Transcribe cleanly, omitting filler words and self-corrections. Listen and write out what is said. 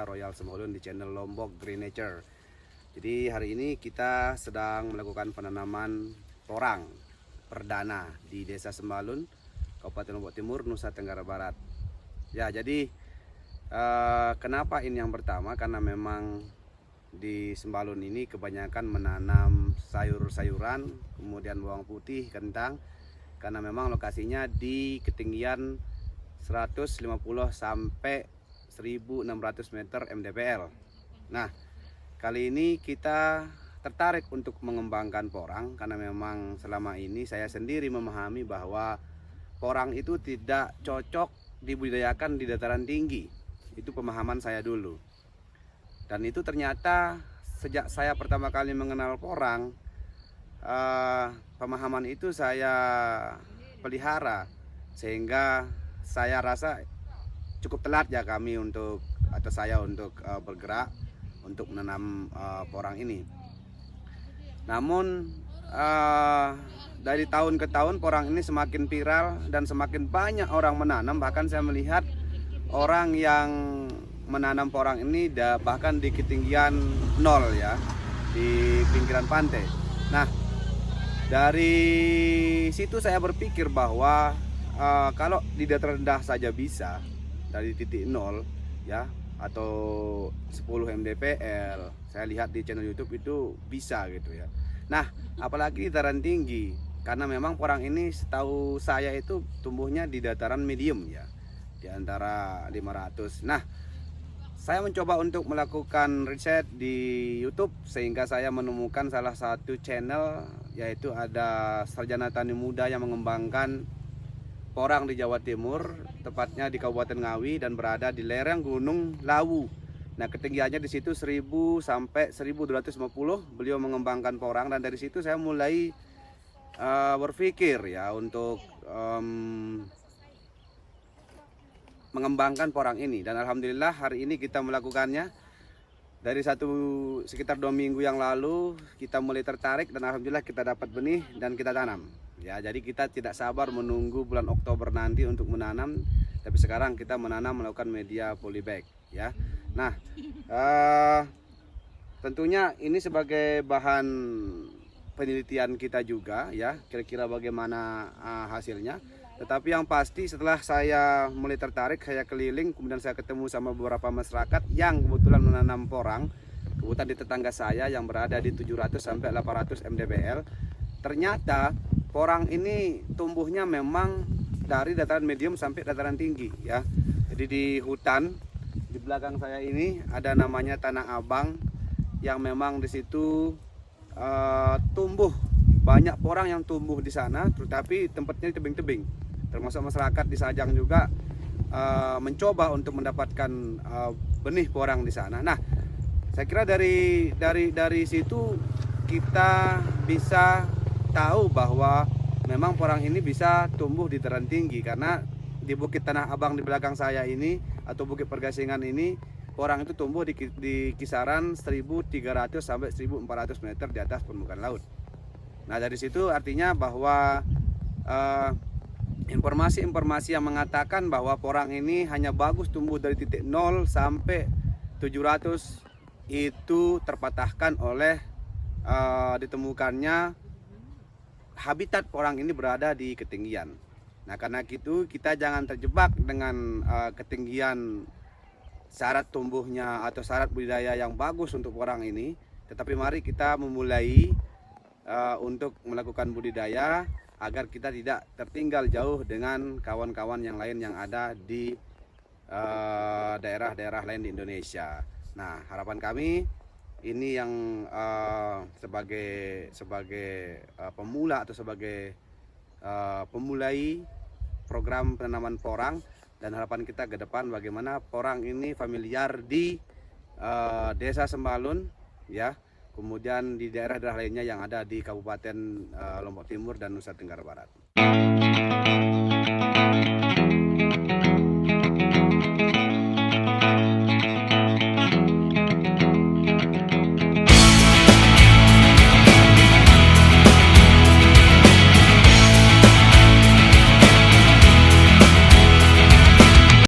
saya Royal Semolun di channel Lombok Green Nature. Jadi hari ini kita sedang melakukan penanaman porang perdana di Desa Sembalun, Kabupaten Lombok Timur, Nusa Tenggara Barat. Ya, jadi kenapa ini yang pertama? Karena memang di Sembalun ini kebanyakan menanam sayur-sayuran, kemudian bawang putih, kentang, karena memang lokasinya di ketinggian 150 sampai 1600 meter mdpl. Nah, kali ini kita tertarik untuk mengembangkan porang karena memang selama ini saya sendiri memahami bahwa porang itu tidak cocok dibudidayakan di dataran tinggi. Itu pemahaman saya dulu. Dan itu ternyata sejak saya pertama kali mengenal porang, pemahaman itu saya pelihara, sehingga saya rasa cukup telat ya kami untuk, atau saya untuk bergerak untuk menanam porang ini. Namun dari tahun ke tahun porang ini semakin viral dan semakin banyak orang menanam. Bahkan saya melihat orang yang menanam porang ini bahkan di ketinggian 0 ya, di pinggiran pantai. Nah, dari situ saya berpikir bahwa kalau di dataran rendah saja bisa dari titik 0 ya, atau 10 mdpl, saya lihat di channel YouTube itu bisa gitu ya. Nah, apalagi di dataran tinggi, karena memang porang ini setahu saya itu tumbuhnya di dataran medium ya, di antara 500. Nah, saya mencoba untuk melakukan riset di YouTube sehingga saya menemukan salah satu channel, yaitu ada sarjana tani muda yang mengembangkan porang di Jawa Timur, tepatnya di Kabupaten Ngawi dan berada di lereng Gunung Lawu. Nah, ketinggiannya di situ 1000 sampai 1250. Beliau mengembangkan porang dan dari situ saya mulai berpikir ya untuk mengembangkan porang ini, dan alhamdulillah hari ini kita melakukannya. Dari sekitar 2 minggu yang lalu kita mulai tertarik dan alhamdulillah kita dapat benih dan kita tanam. Ya, jadi kita tidak sabar menunggu bulan Oktober nanti untuk menanam, tapi sekarang kita menanam melakukan media polybag ya. Nah, tentunya ini sebagai bahan penelitian kita juga ya, kira-kira bagaimana hasilnya. Tetapi yang pasti setelah saya mulai tertarik, saya keliling, kemudian saya ketemu sama beberapa masyarakat yang kebetulan menanam porang, kebetulan di tetangga saya yang berada di 700 sampai 800 mdpl. Ternyata porang ini tumbuhnya memang dari dataran medium sampai dataran tinggi ya. Jadi di hutan di belakang saya ini ada namanya Tanah Abang, yang memang di situ tumbuh banyak porang yang tumbuh di sana, tetapi tempatnya tebing-tebing. Termasuk masyarakat di Sajang juga mencoba untuk mendapatkan benih porang di sana. Nah, saya kira dari situ kita bisa tahu bahwa memang porang ini bisa tumbuh di dataran tinggi, karena di Bukit Tanah Abang di belakang saya ini atau Bukit Pergasingan ini, porang itu tumbuh di kisaran 1300 sampai 1400 meter di atas permukaan laut. Nah, dari situ artinya bahwa informasi-informasi yang mengatakan bahwa porang ini hanya bagus tumbuh dari titik 0 sampai 700 itu terpatahkan oleh ditemukannya habitat porang ini berada di ketinggian. Nah, karena itu kita jangan terjebak dengan ketinggian syarat tumbuhnya atau syarat budidaya yang bagus untuk porang ini, tetapi mari kita memulai untuk melakukan budidaya agar kita tidak tertinggal jauh dengan kawan-kawan yang lain yang ada di daerah-daerah lain di Indonesia. Nah, harapan kami ini yang sebagai pemula atau sebagai pemulai program penanaman porang, dan harapan kita ke depan bagaimana porang ini familiar di Desa Sembalun ya, kemudian di daerah-daerah lainnya yang ada di Kabupaten Lombok Timur dan Nusa Tenggara Barat.